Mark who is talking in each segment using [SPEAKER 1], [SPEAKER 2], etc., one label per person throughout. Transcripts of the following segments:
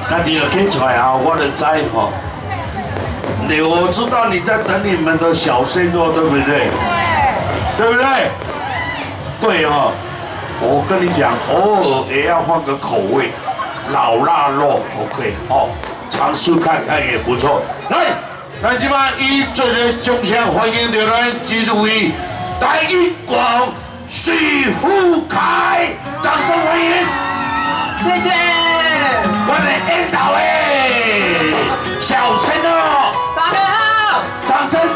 [SPEAKER 1] 家己就起出来后，我就知吼。我知道你在等你们的小鲜肉，对不对？对不对？对哦。我跟你讲，偶尔也要换个口味，老腊肉 OK 哦，尝试看看也不错。来，咱即摆以最个掌声欢迎着咱基督位第一广许富凯，掌声欢迎！
[SPEAKER 2] 谢谢。
[SPEAKER 1] 我们引导诶，小鲜肉，
[SPEAKER 2] 大家好。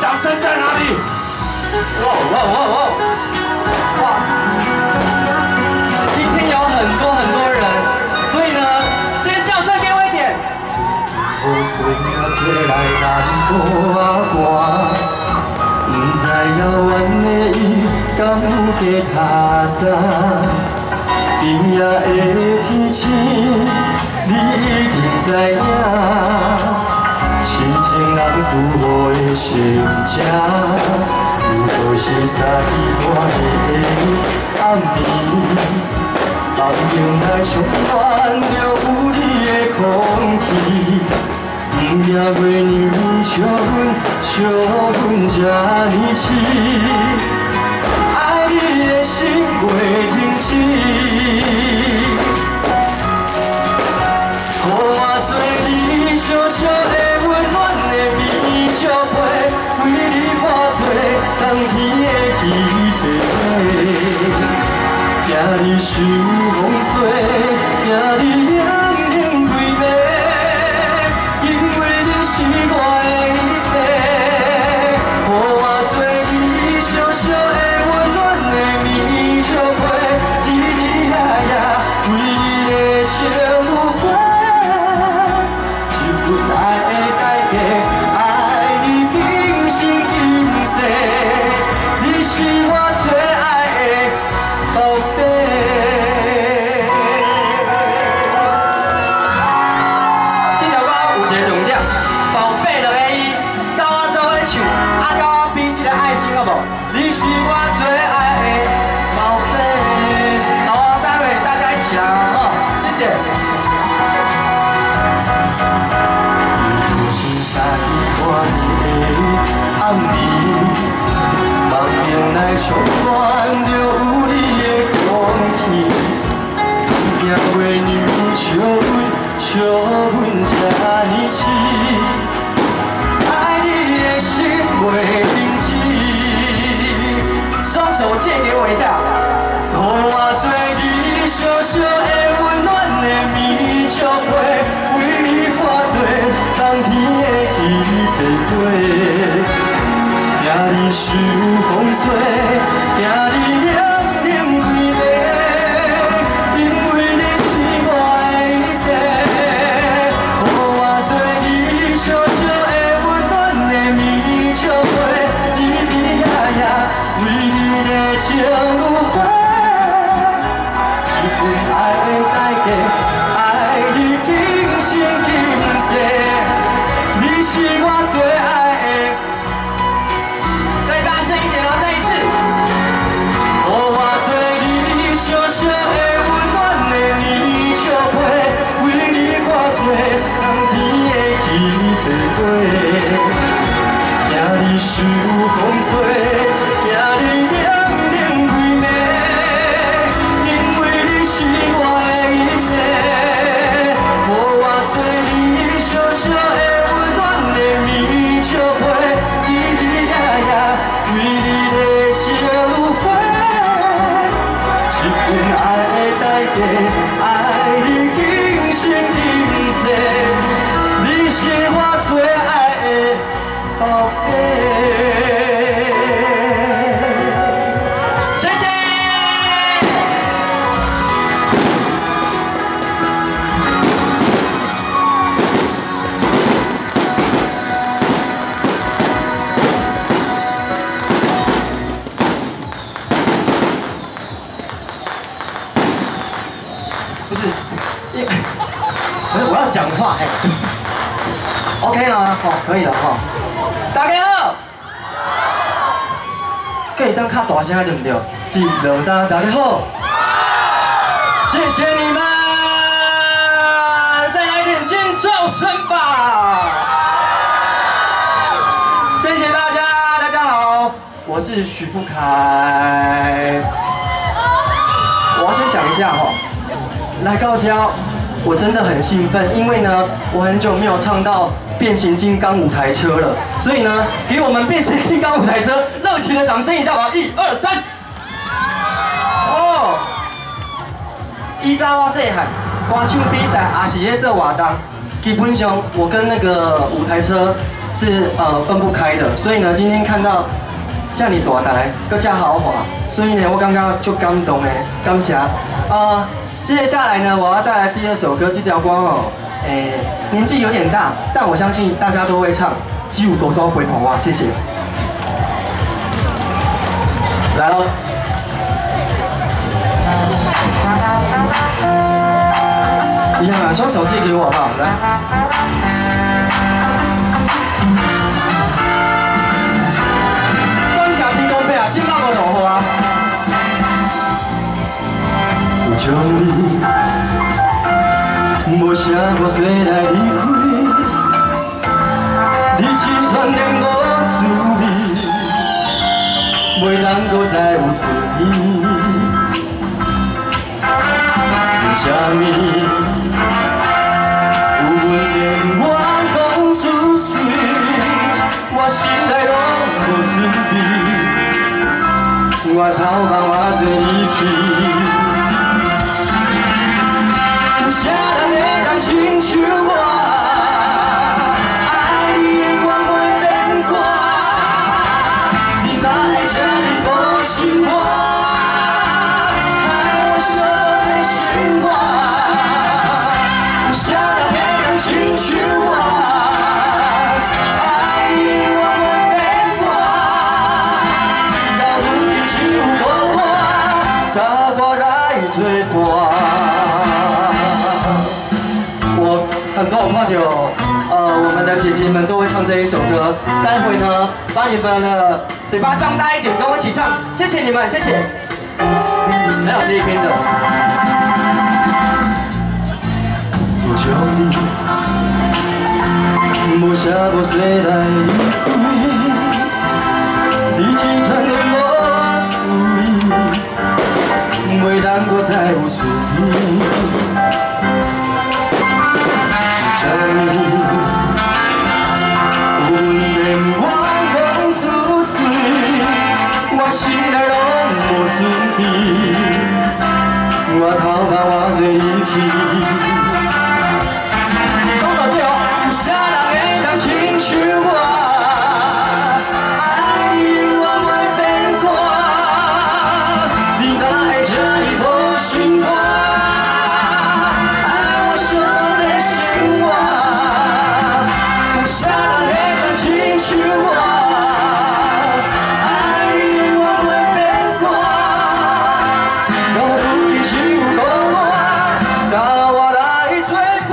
[SPEAKER 1] 掌声在哪里？
[SPEAKER 2] 哇！今天有很多人，所以呢，今天叫声给我一点。雨吹啊吹来难过啊寒，不知遥远的伊敢有加他山。今夜的天星，你一定知影。深情人思我的心情，如果是三更半夜的暗暝。梦中来充满着有你的空气，不惊月娘笑阮这呢痴，爱你的心袂停止。予我做你小小的温暖的棉竹被，为你化作冬天的稀白。惊你受风吹，惊你冷冷归暝，因为你是我的一切。予我做你小小的温暖的棉竹被，日日夜夜为你的情有花，一份爱的代价，爱你今生今世，你是我最爱的宝贝。你是我最爱的宝贝。好，待会大家一起来哦，谢谢。是三更半夜的暗暝，梦中来充满着有你的空气，不惊月娘笑阮这呢痴，爱你的心袂停止。双手借给我一下。予我做你小小的温暖的棉竹被，为你化作冬天的稀白花。惊你受风吹，惊你冷冷归暝，因为你是我的一切。予我做你小小的温暖的棉竹被，日日夜夜为你的情有花，一份爱的代价，爱你今生今世，你是我最爱的。再大声一点哦，再一次。予我做你小小的温暖的棉竹被，为你化作冬天的稀白花。惊你受风吹，惊你冷冷归暝，因为你是我的一切。予我做你小小的温暖的棉竹被，日日夜夜为你的情有花，一份爱的代价，爱你今生今世，你是我最爱的宝贝。谢谢。不是，我要讲话哎。OK 了吗？哦，可以了哈。大家好。可以当较大声对不对？一、二、三，大家好。谢谢你们，再来一遍。声吧！谢谢大家，大家好，我是许富凯。我要先讲一下哈，来高交，我真的很兴奋，因为呢，我很久没有唱到变形金刚舞台车了，所以呢，给我们变形金刚舞台车热情的掌声一下吧！1、2、3。哦，依照我细汉，歌唱比赛也是在做活动，基本上我跟那个舞台车是分不开的，所以呢，今天看到这么大台，搁这豪华，所以呢，我感觉就感动的，感谢。接下来呢，我要带来第2首歌，这条歌哦，年纪有点大，但我相信大家都会唱，几乎都回头啊，谢谢。来喽。一样啊，双手借给我哈，来。感谢天公伯啊，今晚无落雨啊。自从你无声无息来离开，你只全然无滋味，袂当搁再有出现。为什么？我讲出水，我心内拢无准备，我头望我做离去，有啥人会当亲像我，爱你的我袂变卦，你哪会这么无心我，爱我说的心话。亲像我，爱你我袂变卦，到有日只有无我，甲我来作伴。我很多我看到，我们的姐姐们都会唱这一首歌。待会呢，把你们的嘴巴张大一点，跟我一起唱。谢谢你们，谢谢。还有这一边的。自从你。无声无息来离开，你只全然无滋味，袂当搁再有出现。什么？有缘我讲出嘴，我心内拢无准备，我头怕我做离去。亲像我，爱你我袂变卦，你哪会这么无心我？爱我说的心话，有啥人会当亲像我？爱你我袂变卦，到有日只有我，甲我来作伴。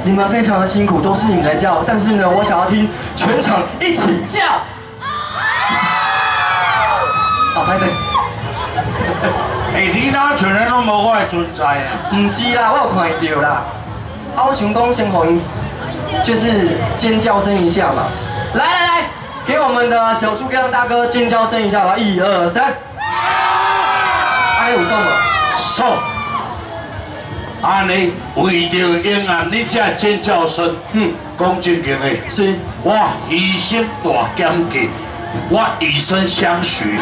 [SPEAKER 2] 你们非常的辛苦，都是你来叫，但是呢，我想要听全场一起叫。好，拍谁？
[SPEAKER 1] 你哪全人拢无我的存在啊？
[SPEAKER 2] 唔是啦，我有看到啦。我想讲先互因，就是尖叫声一下嘛。来，给我们的小猪哥大哥尖叫声一下吧！1、2、3。有送吗？
[SPEAKER 1] 送。安尼为着永安你这尖叫声，讲正经的，
[SPEAKER 2] 是
[SPEAKER 1] 我牺牲大减价，我以身相许。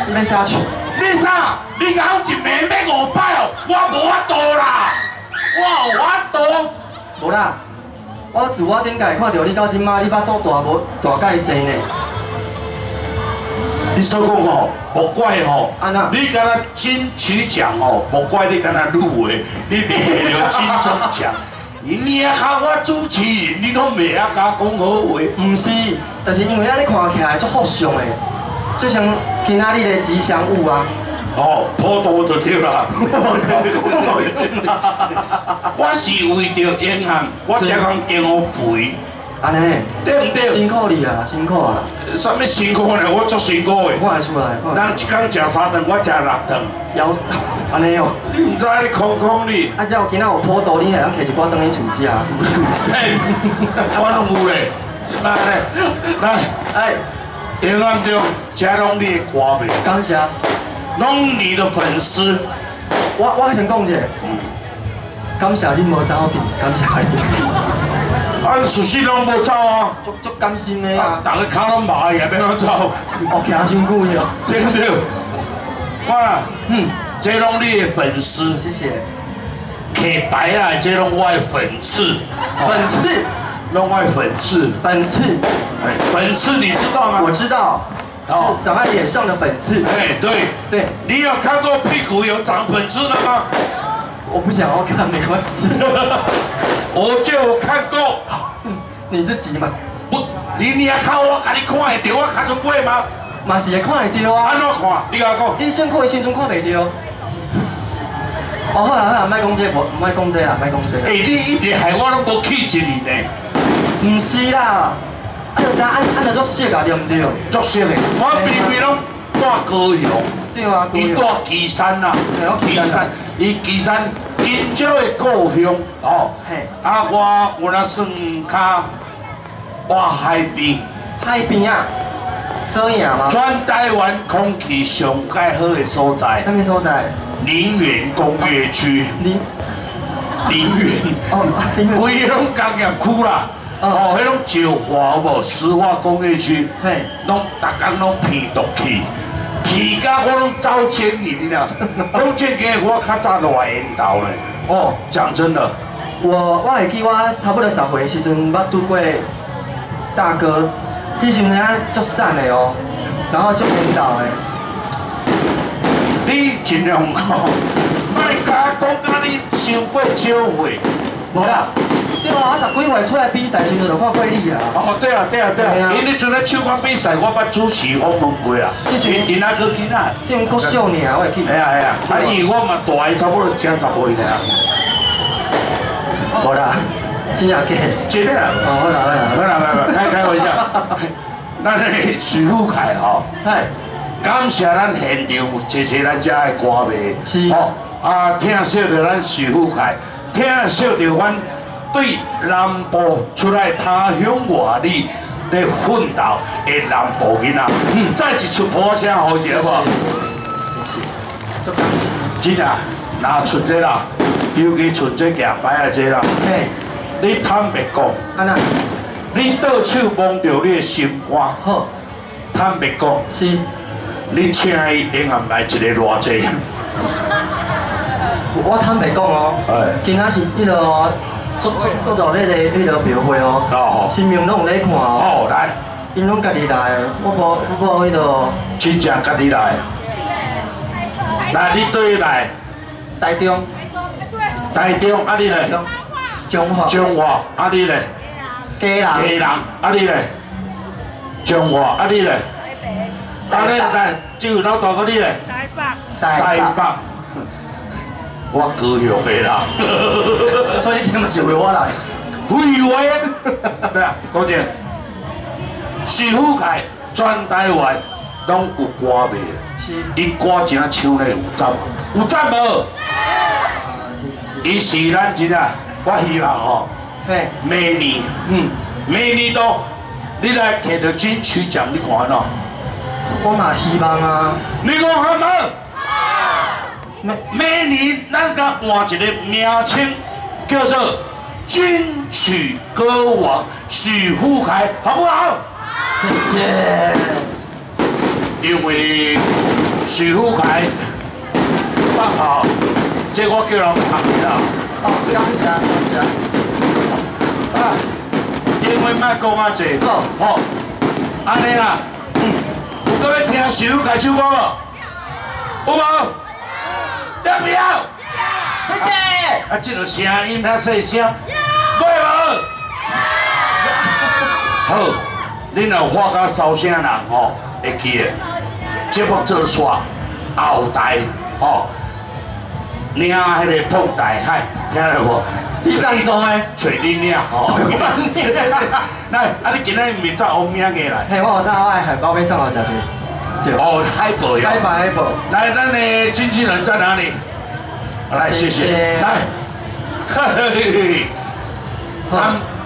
[SPEAKER 2] 你要下去？
[SPEAKER 1] 你啥？你讲一暝要5摆哦，我无法度啦，我有法度。
[SPEAKER 2] 无啦，我自我顶届看到你到今仔，你巴肚大介济呢。
[SPEAKER 1] 你所讲吼，莫怪吼，你敢若金曲奖吼，莫怪你敢若入围，你袂得着金钟奖。你也喊我主持人，你拢袂晓甲讲好话。
[SPEAKER 2] 毋是，但是因为咱咧看起来足福相的，就像今仔日的吉祥物啊。
[SPEAKER 1] 哦，普渡就对啦。我是为着银行，我常常经我赔。
[SPEAKER 3] 安尼，
[SPEAKER 1] 对唔对？
[SPEAKER 3] 辛苦你啊，辛苦啊！
[SPEAKER 1] 啥物辛苦呢？我足辛苦的。
[SPEAKER 3] 看得出来，
[SPEAKER 1] 人一工食3顿，我食6顿。
[SPEAKER 3] 腰，安尼哦。
[SPEAKER 1] 你唔知你空空你？
[SPEAKER 3] 啊，只要今仔有坡度，你会晓摕一寡顿去厝食。
[SPEAKER 1] 嘿，我拢有咧。来，
[SPEAKER 3] 哎，
[SPEAKER 1] 银行中，这拢你的歌迷，
[SPEAKER 3] 感谢。
[SPEAKER 1] 拢你的粉丝。
[SPEAKER 3] 我先讲者，感谢恁无走掉，感谢你。
[SPEAKER 1] 啊，事实拢无走啊，
[SPEAKER 3] 足甘心的啊！
[SPEAKER 1] 大家脚拢麻也免怎走？
[SPEAKER 3] 哦，徛辛苦了。
[SPEAKER 1] 对不对？哇，这拢你的粉丝，
[SPEAKER 3] 谢谢。
[SPEAKER 1] 刻白啊，这拢我的粉刺，
[SPEAKER 3] 粉刺，
[SPEAKER 1] 拢我的粉刺，
[SPEAKER 3] 粉刺，
[SPEAKER 1] 哎，粉刺你知道吗？
[SPEAKER 3] 我知道，是长在脸上的粉刺。
[SPEAKER 1] 哎，对，你有看过屁股有长粉刺的吗？
[SPEAKER 3] 我不想要看，没关系。
[SPEAKER 1] 我就有看过。
[SPEAKER 3] 你自己嘛？
[SPEAKER 1] 不，你也靠我，甲你看会到我脚中尾吗？
[SPEAKER 3] 嘛是会看会到啊。
[SPEAKER 1] 安怎看？你甲我讲。
[SPEAKER 3] 你辛苦的时阵看袂到。哦，好啦，莫讲这，莫讲这啦，莫讲这。
[SPEAKER 1] 哎，你一直害我拢无气一年呢。
[SPEAKER 3] 唔是啦，就知按着足熟啊，对唔对？
[SPEAKER 1] 足熟的，我平平拢住高雄。
[SPEAKER 3] 对啊，
[SPEAKER 1] 伊住旗山啦，旗山，伊旗山金州的故乡哦。嘿，啊，我有那算较哇海边。
[SPEAKER 3] 海边啊，遮影吗？
[SPEAKER 1] 全台湾空气上介好的所在。
[SPEAKER 3] 什么所在？
[SPEAKER 1] 林园工业区。林园。
[SPEAKER 3] 哦，林园。
[SPEAKER 1] 规个拢工业区啦。哦，迄种石化无石化工业区，嘿，拢逐工拢偏毒气。气甲我拢走迁去，你俩，拢这个我较早就来引导咧。哦，讲真的，
[SPEAKER 3] 我会记我差不多10岁时阵，捌拄过大哥，迄时阵啊足瘦的哦，然后足引导的。
[SPEAKER 1] 你尽量吼，莫甲讲你伤过少岁。
[SPEAKER 3] 无啦，对啊，我10几岁出来比赛时阵就看过你啊。
[SPEAKER 1] 哦，对啊，因迄阵咧唱歌比赛，我捌主持访问过啊。因那个囡仔，
[SPEAKER 3] 迄阵够少年，我会记。
[SPEAKER 1] 哎呀，啊伊我嘛大个差不多10岁尔。
[SPEAKER 3] 无啦，真正假？
[SPEAKER 1] 真的。哦，好啦，开玩笑。咱个徐富凯吼，感谢咱现场谢谢咱遮的歌迷，是哦，啊，听惜着咱徐富凯。听惜着阮对南部出来他乡外里的奋斗的南部囡仔，再一出歌声好些无？
[SPEAKER 3] 谢谢，足感谢。
[SPEAKER 1] 真啊，拿出这啦，尤其出这夹牌啊这啦。嘿，你坦白讲，安那？你倒手摸着你的心肝。好，坦白讲，是，你请伊银行来一个偌济？
[SPEAKER 3] 我坦白讲哦，今仔是迄个哦，做迄个庙会哦，新民拢有咧看哦。
[SPEAKER 1] 好来，
[SPEAKER 3] 因拢家己来，我无迄个。
[SPEAKER 1] 真正家己来。来，你对来。
[SPEAKER 3] 台中。
[SPEAKER 1] 台中，啊你咧？
[SPEAKER 3] 中华。
[SPEAKER 1] 中华，啊你咧？
[SPEAKER 3] 嘉
[SPEAKER 1] 南，啊你咧？中华，啊你咧？啊你来，就老大个你咧？台北。我高雄的啦，
[SPEAKER 3] 所以你嘛是为我来。
[SPEAKER 1] 为我，对啊，讲真，徐富凯全台湾拢有歌迷，伊歌真啊唱咧有赞无？伊是咱真啊，我希望吼，明年，明年都你来摕到金曲奖，你看喏。
[SPEAKER 3] 我嘛希望啊。
[SPEAKER 1] 你讲好无？明年咱甲换一个名称，叫做金曲歌王许富凯，好不好？
[SPEAKER 3] 谢谢。
[SPEAKER 1] 因为许富凯放好，这我叫人拍啦。
[SPEAKER 3] 哦，感谢。
[SPEAKER 1] 啊，因为莫讲啊济，好，安尼啦，有搁要听许富凯唱歌无？有无？要不要？
[SPEAKER 3] 谢谢。
[SPEAKER 1] 啊，这个声音较细声，会无？好，恁若发甲烧声人吼，会记的。节目做煞后台吼，领迄个碰大海，听到无？
[SPEAKER 3] 你赞助的？
[SPEAKER 1] 找你领吼。来，啊，你今日毋是走王名嘅来？
[SPEAKER 3] 嘿，我有知我的海报要送到这边。对。
[SPEAKER 1] 哦，海报呀。
[SPEAKER 3] 海报。
[SPEAKER 1] 来，咱的经纪人在哪里？来，谢谢。来，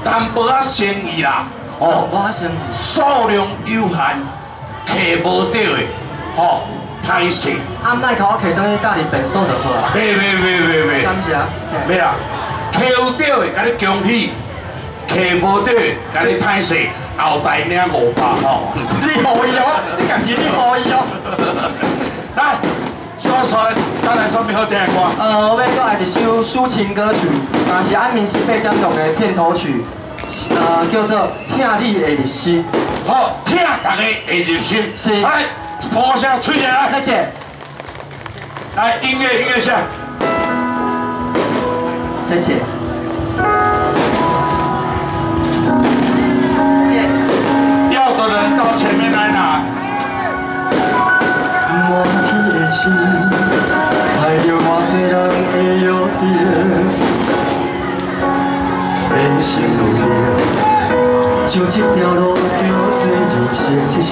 [SPEAKER 1] 淡薄仔生意啦，哦，数量有限，客无到的，吼，歹势。
[SPEAKER 3] 啊，莫甲我客倒去搭你便所就好啊。
[SPEAKER 1] 袂。
[SPEAKER 3] 感谢。
[SPEAKER 1] 袂啦，客有到的，甲你恭喜；客无到的，甲你歹势。后台领500吼。
[SPEAKER 3] 你好意哦，这个是你好意哦。
[SPEAKER 1] 来。说，咱来说咩好听的歌？
[SPEAKER 3] 我要再来一首抒情歌曲，也是安明新8点档的片头曲，叫做《听你的日心》。
[SPEAKER 1] 好，听大家的日心。
[SPEAKER 3] 是。
[SPEAKER 1] 来，播声吹起来。
[SPEAKER 3] 谢谢。
[SPEAKER 1] 来，音乐下。
[SPEAKER 3] 谢谢。
[SPEAKER 1] 要的人到前面来拿。
[SPEAKER 3] 满天的星，害着偌多人的约定，变成路径，就这条路叫做人生。谢谢。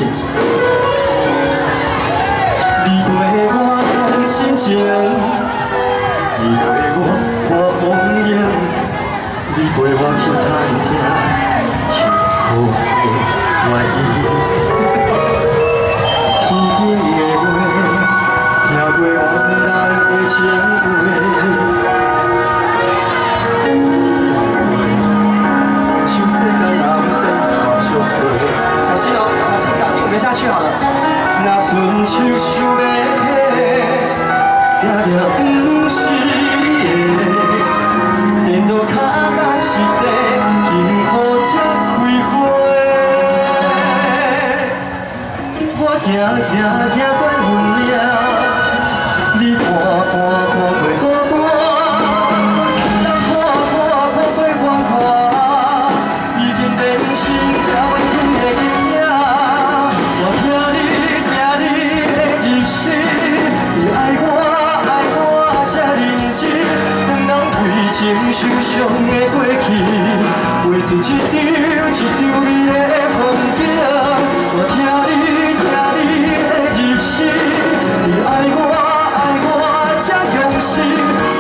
[SPEAKER 3] 你陪我谈心情，你陪我看风景，你陪我去探听幸福的原因。天顶的话，听过偌多人的情话，像世间人变化相随。小心哦，小心，我们下去好了。那春秋秋的，定定不是的，颠倒脚踏实地，幸福才开花。我行过分命，你看过孤单，人看过繁华，已经变成条纹吞的形影。我听你的日心，你爱我这认真，两人为情受伤的过去，画出一张美的风景。我听你。你爱我这用心，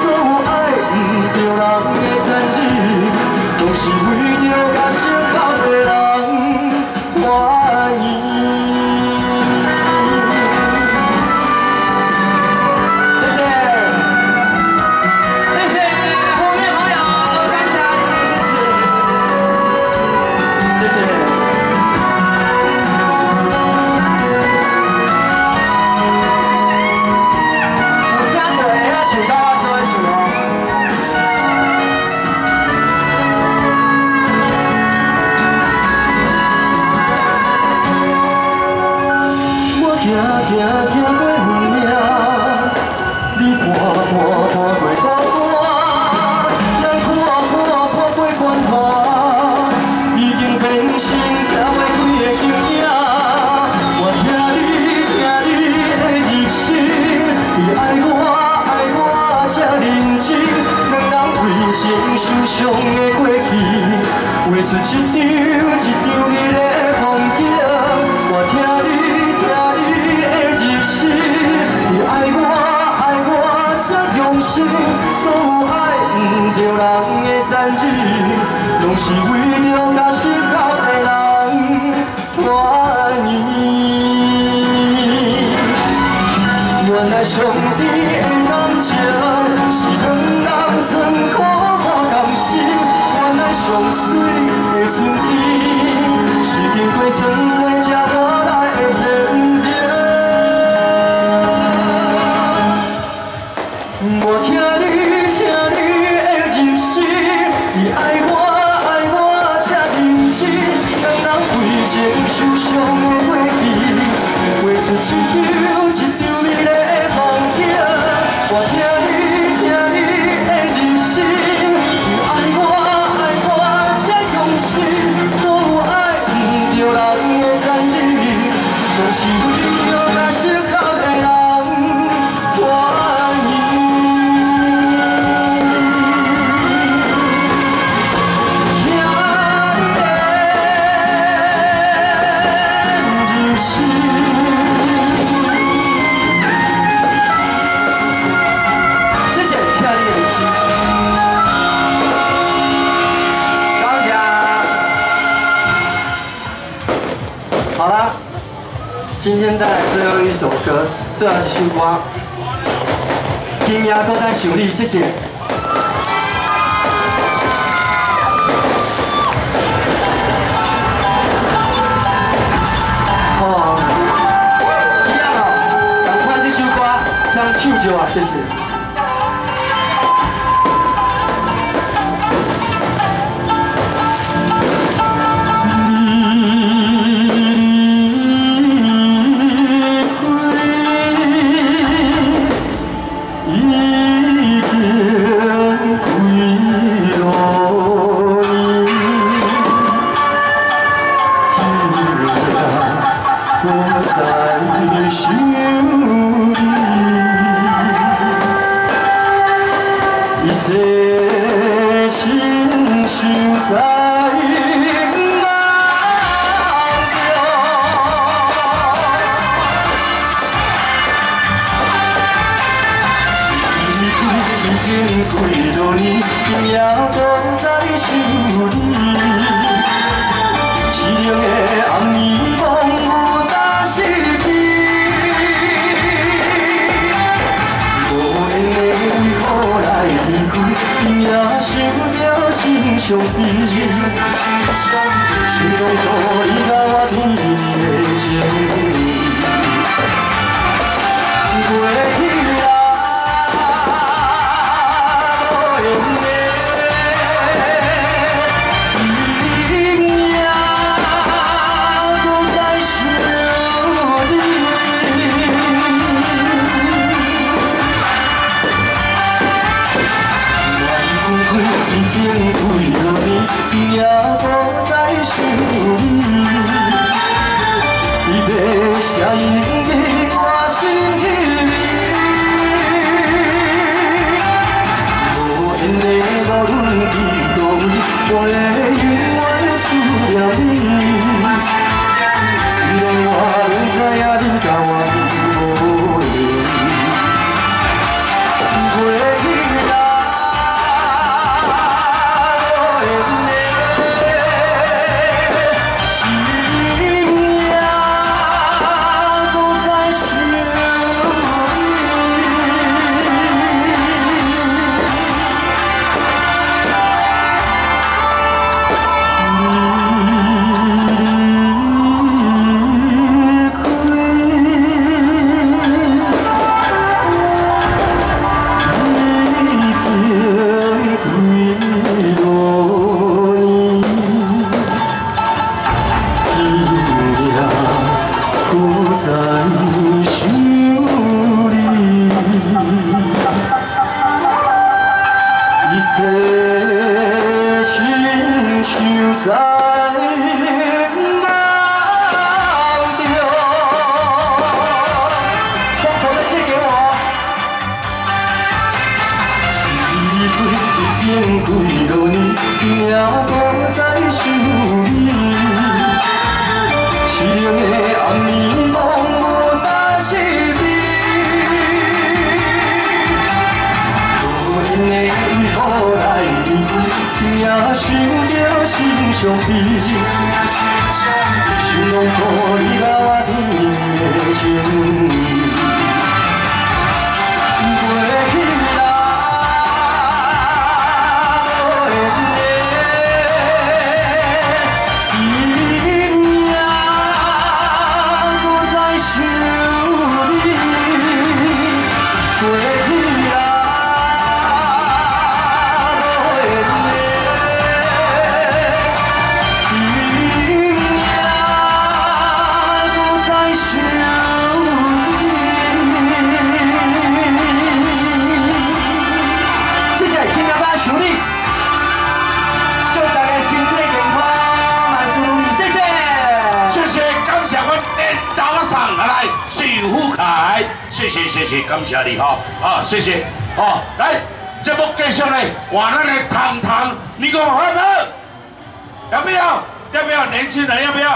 [SPEAKER 3] 所有爱不着人的残忍，拢是为着甲心头的人满意。谢谢，谢谢后面朋友，感谢，谢谢，谢谢。行过分命，你看过孤单，人看过繁华，已经变成条的开的形影。我听你的日心，你爱我这认真，两人为情受伤的过去，画出一张美的风景。我听你。你爱我这用心，所有爱不着人的残忍，拢是为着甲心头的人满意。原来上天的感情是两人酸苦看甘心，原来上水的春天是经过酸酸才得来的甜甜。我听你的日心，你爱我这认真，两人为情受伤的过去，画出一张美丽的风景。我听你的日心，你爱我这用心，所有爱不着人的残忍，都是为着甲心头的人满意。今天带来最后一首歌，最后一首歌，今夜都在想你，谢谢。哦，一样哦，赶快这首歌想唱就啊，谢谢。 相比，心中所依靠我天的情，过去啊，无缘的，今夜都在想你。已经几多年，也都在想你。你的声音在我心里，无言的无论伫倒位，我会永远思念你。虽然我不知影你甲我有无缘，过去啦。 相比，心中所依靠我天的情，过去啦，无缘的，今夜我在想你，过去啦。 谢谢，感谢你哈，啊，谢谢，哦，来，节目继续嘞，我那里糖糖，你给我喝不喝？要不要？要不要？年轻人要不要？